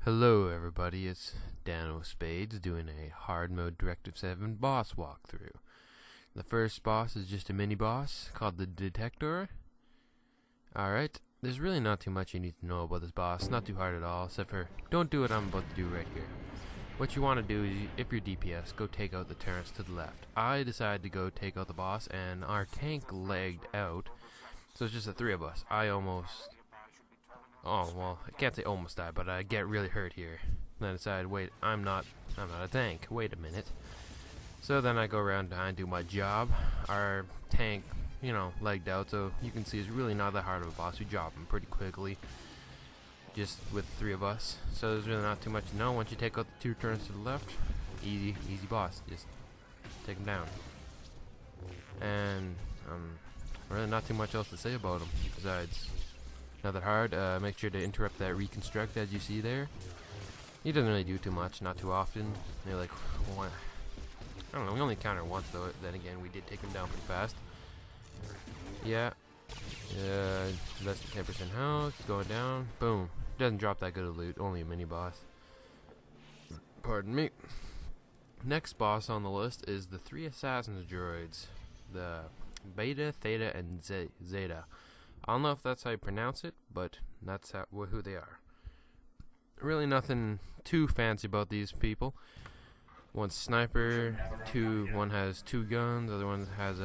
Hello everybody, it's Dano Spades doing a hard mode Directive 7 boss walkthrough. The first boss is just a mini boss called the Detector. Alright, there's really not too much you need to know about this boss, not too hard at all, except for don't do what I'm about to do right here. What you want to do is, if you're DPS, go take out the turrets to the left. I decided to go take out the boss and our tank lagged out, so it's just the three of us. Oh, well, I can't say almost died, but I get really hurt here. Then I decided, wait, I'm not a tank. Wait a minute. So then I go around behind, do my job. Our tank, legged out, so you can see it's really not that hard of a boss. We drop him pretty quickly, just with the three of us. So there's really not too much to know. Once you take out the two turns to the left, easy boss. Just take him down. And really not too much else to say about him besides. Not that hard. Make sure to interrupt that reconstruct as you see there. He doesn't really do too much, not too often. Maybe like one. I don't know. We only encountered once though. Then again, we did take him down pretty fast. Yeah. Less than 10% health. He's going down. Boom. Doesn't drop that good of loot. Only a mini boss. Pardon me. Next boss on the list is the three assassins droids, the Beta, Theta, and Zeta. I don't know if that's how you pronounce it, but that's who they are. Really nothing too fancy about these people. One's sniper, one has two guns, the other one has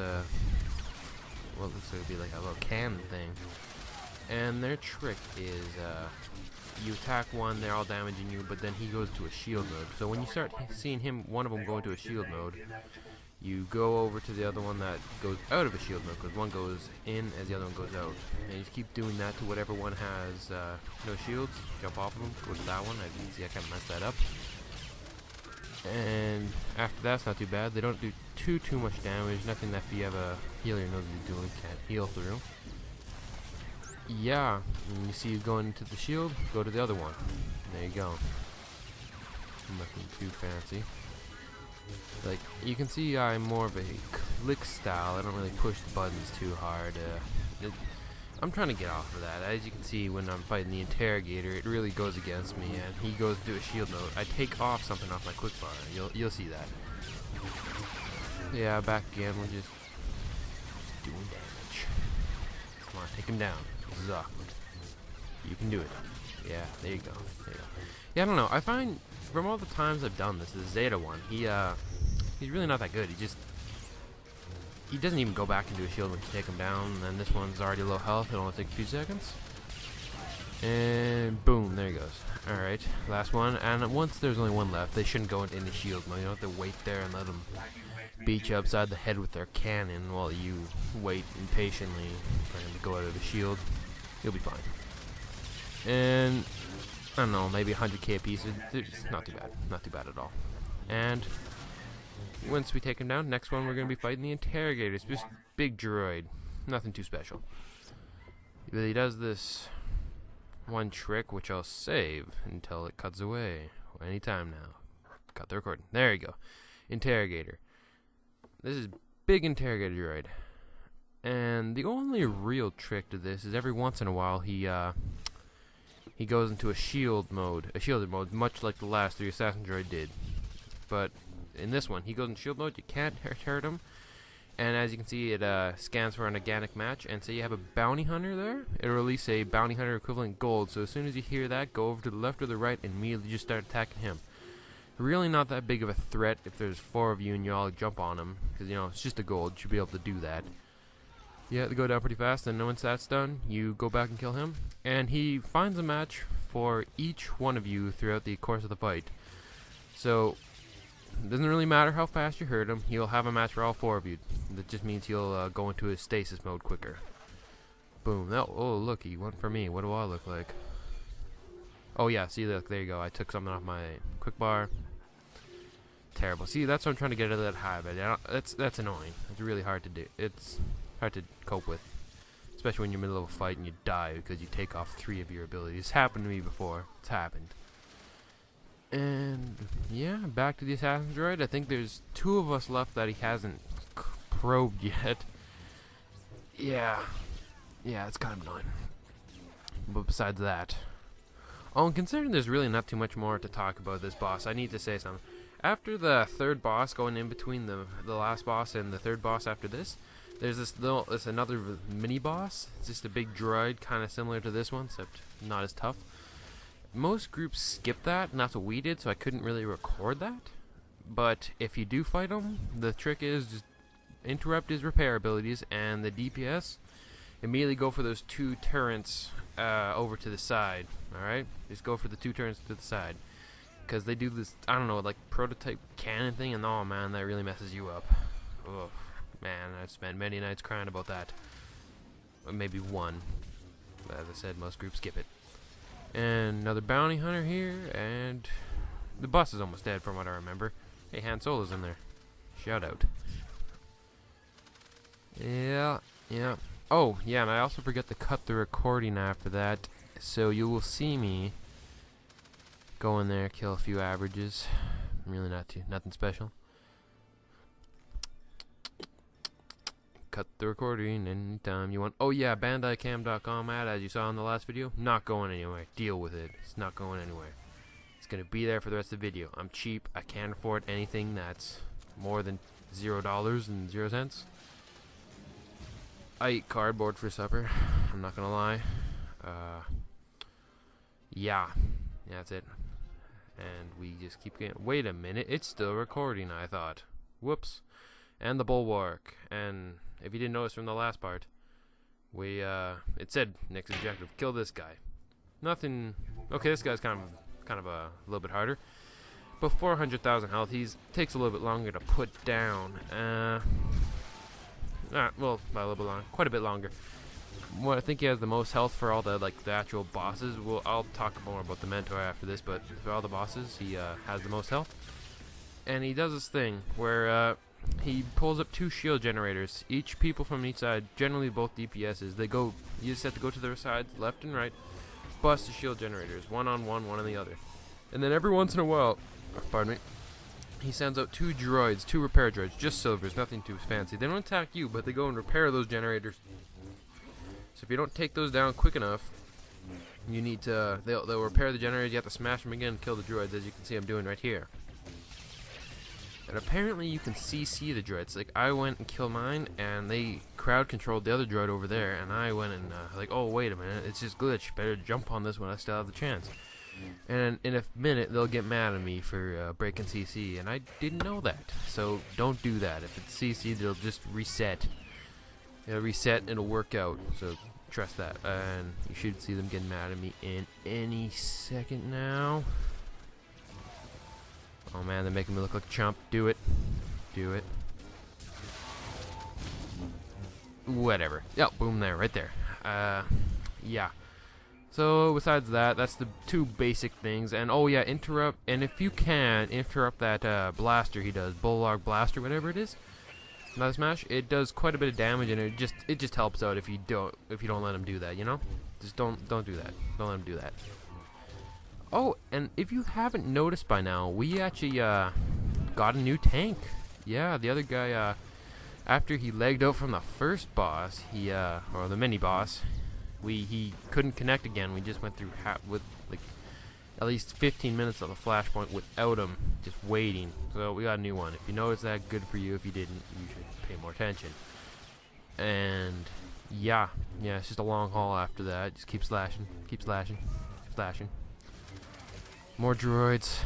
what looks like to be like a little cannon thing. And their trick is you attack one, they're all damaging you, but then he goes to a shield mode. So when you start seeing one of them go into a shield mode, you go over to the other one that goes out of a shield mode, because one goes in as the other one goes out. And you just keep doing that to whatever one has no shields. Jump off of them, go to that one. As you can see, I kind of messed that up. And after that's not too bad. They don't do too much damage. Nothing that if you have a healer knows what you're doing can't heal through. Yeah, and you see you going into the shield, go to the other one. There you go. Nothing too fancy. Like, you can see I'm more of a click style. I don't really push the buttons too hard. I'm trying to get off of that. As you can see, when I'm fighting the interrogator, it really goes against me, and he goes to a shield mode. I take off something off my quick bar. You'll see that. Yeah, back again. We're just doing damage. Come on, take him down. Zuck. You can do it. Yeah, there you go. Yeah, I don't know. I find from all the times I've done this, the Zeta one, he's really not that good. He doesn't even go back into a shield when you take him down. And then this one's already low health. It only takes a few seconds. And boom, there he goes. Alright, last one. And once there's only one left, they shouldn't go into shield mode. You don't have to wait there and let them beat you upside the head with their cannon while you wait impatiently for him to go out of the shield. You'll be fine. And I don't know, maybe 100k a piece. It's not too bad. Not too bad at all. And once we take him down, next one we're going to be fighting the interrogator. It's just big droid. Nothing too special. But he does this one trick, which I'll save until it cuts away. Anytime now. Cut the recording. There you go. Interrogator. This is big interrogator droid. And the only real trick to this is every once in a while he goes into a shielded mode, much like the last three assassin droid did. But in this one, he goes in shield mode. You can't hurt him. And as you can see, it scans for an organic match. And say you have a bounty hunter there, it'll release a bounty hunter equivalent gold. So as soon as you hear that, go over to the left or the right and immediately just start attacking him. Really not that big of a threat if there's four of you and you all jump on him, because it's just a gold. You should be able to do that. You have to go down pretty fast, and once that's done, you go back and kill him. And he finds a match for each one of you throughout the course of the fight. So it doesn't really matter how fast you hurt him. He'll have a match for all four of you. That just means he'll go into his stasis mode quicker. Boom. Oh, look, he went for me. What do I look like? Oh yeah, see, look, there you go. I took something off my quick bar. Terrible. See, that's what I'm trying to get out of that high, but that's annoying. It's really hard to do. It's hard to cope with, especially when you're in the middle of a fight and you die because you take off 3 of your abilities. It's happened to me before. It's happened. And yeah, back to the assassin droid. I think there's 2 of us left that he hasn't probed yet. Yeah, it's kind of annoying. But besides that, Oh, and considering there's really not too much more to talk about this boss, I need to say something. After the third boss, going in between the last boss and the third boss after this, there's this another mini boss. It's just a big droid, kind of similar to this one, except not as tough. Most groups skip that, and that's what we did, so I couldn't really record that. But if you do fight him, the trick is just interrupt his repair abilities, and the DPS immediately go for those 2 turrets over to the side. Alright? Just go for the 2 turrets to the side. Because they do this, I don't know, like prototype cannon thing, and oh man, that really messes you up. Ugh, man, I've spent many nights crying about that. Or maybe one. As I said, most groups skip it. And another bounty hunter here, and the boss is almost dead from what I remember. Hey, Han Solo's in there. Shout out. Yeah. Oh, yeah, and I also forgot to cut the recording after that, so you will see me go in there, kill a few averages. Really nothing special. Cut the recording anytime you want. Oh yeah, BandaiCam.com ad, as you saw in the last video, not going anywhere. Deal with it. It's not going anywhere. It's gonna be there for the rest of the video. I'm cheap. I can't afford anything that's more than $0.00. I eat cardboard for supper. I'm not gonna lie. Yeah, that's it. And we just keep getting. Wait a minute, it's still recording, I thought. Whoops. And the bulwark. And if you didn't notice from the last part, it said next objective, kill this guy. Nothing. Okay, this guy's kind of a little bit harder. But 400,000 health. Takes a little bit longer to put down. Well, by a little bit longer, quite a bit longer. Well, I think he has the most health for all the actual bosses. I'll talk more about the mentor after this, but for all the bosses, he has the most health. And he does this thing where he pulls up 2 shield generators. Each people from each side, generally both DPSs, you just have to go to their sides, left and right, bust the shield generators, one on one, one on the other. And then every once in a while, pardon me, he sends out 2 droids, 2 repair droids, just silvers, nothing too fancy. They don't attack you, but they go and repair those generators. So if you don't take those down quick enough, you need to, they'll repair the generators, you have to smash them again and kill the droids, as you can see I'm doing right here. And apparently you can CC the droids. Like, I went and killed mine, and they crowd controlled the other droid over there, and I went and, oh, wait a minute, it's just glitch, better jump on this when I still have the chance. And in a minute, they'll get mad at me for breaking CC, and I didn't know that. So don't do that. If it's CC, they'll just reset. It'll reset and it'll work out, so trust that. And you should see them getting mad at me in any second now. Oh man, they're making me look like a chump. Do it. Do it. Whatever. Yep, boom there, right there. Yeah. So besides that, that's the 2 basic things. And oh yeah, interrupt. And if you can, interrupt that blaster he does, Bulwark Blaster, whatever it is. Not a smash. It does quite a bit of damage, and it just helps out if you don't let him do that. You know, just don't do that. Don't let him do that. Oh, and if you haven't noticed by now, we actually got a new tank. Yeah, the other guy after he legged out from the first boss, or the mini boss, he couldn't connect again. We just went through with like at least 15 minutes of the flashpoint without him, just waiting. So we got a new one. If you noticed that, good for you. If you didn't, you should pay more attention. And yeah, it's just a long haul after that. Just keep slashing, keep slashing, keep slashing. More droids.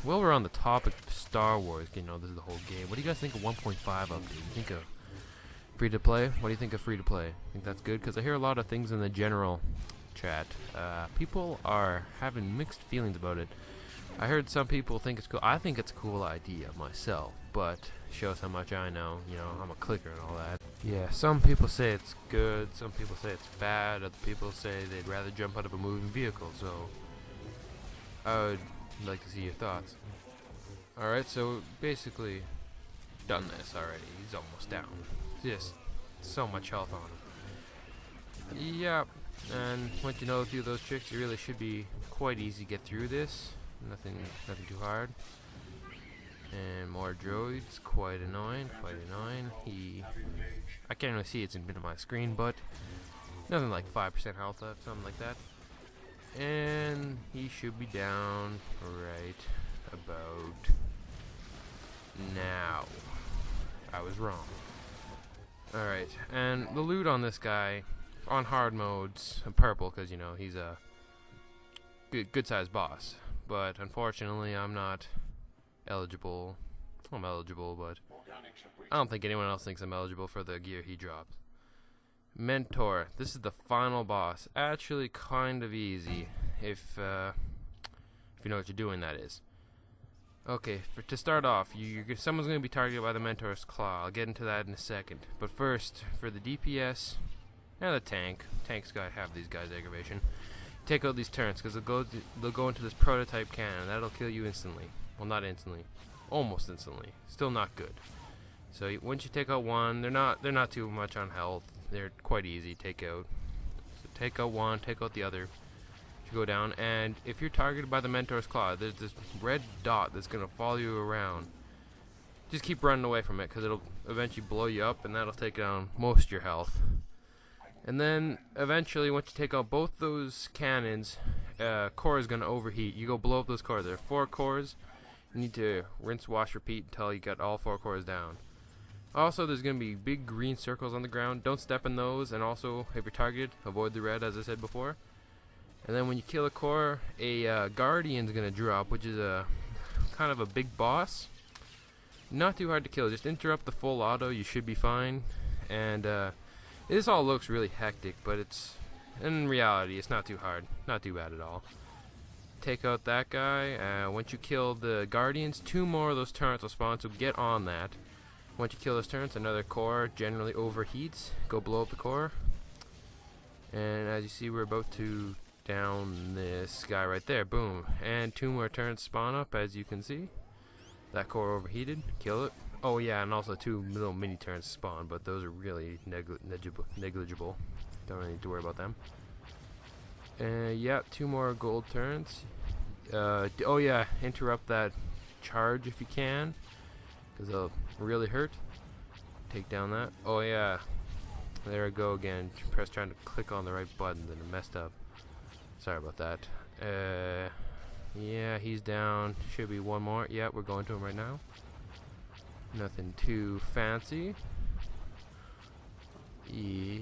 Well, we're on the topic of Star Wars. You know, this is the whole game. What do you guys think of 1.5 update? You think of free to play? What do you think of free to play? Think that's good? Because I hear a lot of things in the general chat. People are having mixed feelings about it. I heard some people think it's cool. I think it's a cool idea myself, but shows how much I know. You know, I'm a clicker and all that. Yeah, some people say it's good. Some people say it's bad. Other people say they'd rather jump out of a moving vehicle. So I would like to see your thoughts. Alright, so basically done this already. He's almost down. Just so much health on him. Yep. And once you know a few of those tricks, it really should be quite easy to get through this. Nothing too hard. And more droids, quite annoying, quite annoying. I can't really see it's in the middle of my screen, but nothing like 5% health left, something like that. And he should be down right about now. I was wrong. Alright, and the loot on this guy, on hard modes, purple, because, you know, he's a good sized boss. But unfortunately, I'm not eligible. I'm eligible, but I don't think anyone else thinks I'm eligible for the gear he drops. Mentor. This is the final boss. Actually, kind of easy if you know what you're doing. That is. Okay. To start off, someone's going to be targeted by the Mentor's Claw. I'll get into that in a second. But first, for the DPS and the tank's got to have these guys' aggravation. Take out these turrets because they'll go into this prototype cannon. That'll kill you instantly. Well, not instantly, almost instantly. Still not good. So once you take out one, they're not too much on health. They're quite easy to take out. So take out one, take out the other. You go down, and if you're targeted by the Mentor's Claw, there's this red dot that's gonna follow you around. Just keep running away from it because it'll eventually blow you up, and that'll take down most of your health. And then eventually, once you take out both those cannons, core is gonna overheat. You go blow up those cores. There are 4 cores. You need to rinse, wash, repeat until you get all 4 cores down. Also, there's going to be big green circles on the ground. Don't step in those, and also, if you're targeted, avoid the red, as I said before. And then when you kill a core, a Guardian's going to drop, which is a kind of a big boss. Not too hard to kill. Just interrupt the full auto. You should be fine. And this all looks really hectic, but in reality, it's not too hard. Not too bad at all. Take out that guy. Once you kill the Guardians, 2 more of those turrets will spawn, so get on that. Once you kill those turrets, another core generally overheats. Go blow up the core. And as you see, we're about to down this guy right there. Boom. And 2 more turrets spawn up, as you can see. That core overheated. Kill it. Oh yeah, and also 2 little mini turrets spawn, but those are really negligible. Don't really need to worry about them. Yeah, 2 more gold turrets. Oh yeah, interrupt that charge if you can, because they'll really hurt. Take down that. Oh yeah, there I go again. Trying to click on the right buttons and it messed up. Sorry about that. Yeah, he's down. Should be 1 more. Yeah, we're going to him right now. Nothing too fancy. Yeah.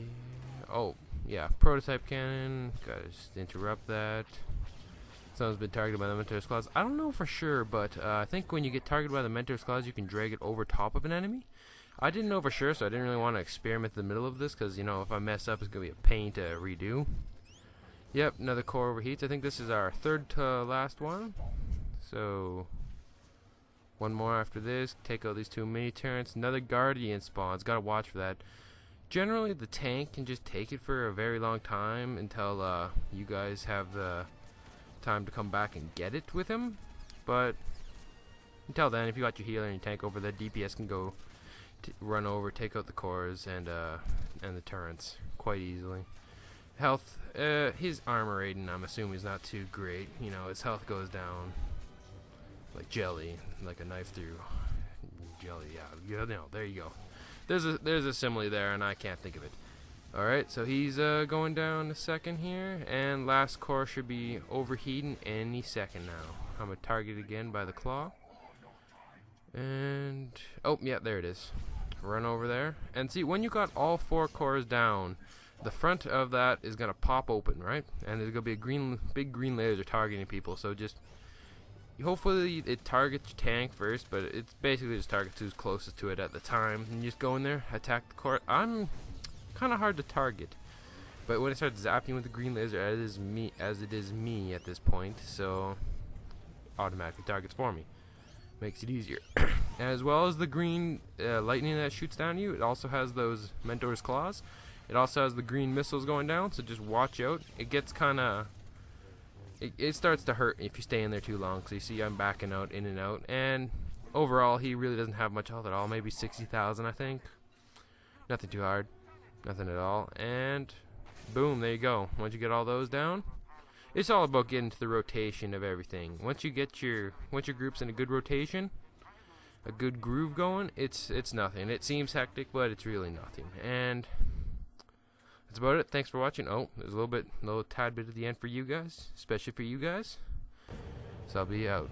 Oh yeah, prototype cannon. Gotta just interrupt that. Someone's been targeted by the Mentor's Claws. I don't know for sure, but I think when you get targeted by the Mentor's Claws, you can drag it over top of an enemy. I didn't know for sure, so I didn't really want to experiment in the middle of this, because, you know, if I mess up, it's going to be a pain to redo. Yep, another core overheats. I think this is our 3rd to last one. So, 1 more after this. Take out these 2 mini turrets. Another Guardian spawns. Got to watch for that. Generally, the tank can just take it for a very long time until you guys have the time to come back and get it with him. But until then, if you got your healer and your tank over, the DPS can go run over, take out the cores and the turrets quite easily. Health, his armor rating, I'm assuming, is not too great. You know, his health goes down like jelly, like a knife through jelly. Yeah, no, there you go. There's a simile there, and I can't think of it. Alright, so he's going down a second here, and last core should be overheating any second now. I'm targeted again by the claw. And, oh, yeah, there it is. Run over there. And see, when you got all 4 cores down, the front of that is going to pop open, right? And there's going to be a big green laser targeting people, so just, hopefully it targets your tank first, but it's basically just targets who's closest to it at the time. And you just go in there, attack the core. I'm kind of hard to target, but when it starts zapping with the green laser, as it is me at this point, so automatically targets for me. Makes it easier. As well as the green lightning that shoots down you, it also has those Mentor's Claws. It also has the green missiles going down, so just watch out. It gets kind of, it starts to hurt if you stay in there too long. So you see I'm backing out, in and out, and overall he really doesn't have much health at all, maybe 60,000 I think. Nothing too hard, nothing at all, and boom, there you go. Once you get all those down, it's all about getting to the rotation of everything. Once you get your group's in a good rotation, a good groove going, it's nothing. It seems hectic, but it's really nothing. And that's about it. Thanks for watching. Oh, there's a little tad bit at the end for you guys, especially for you guys. So I'll be out.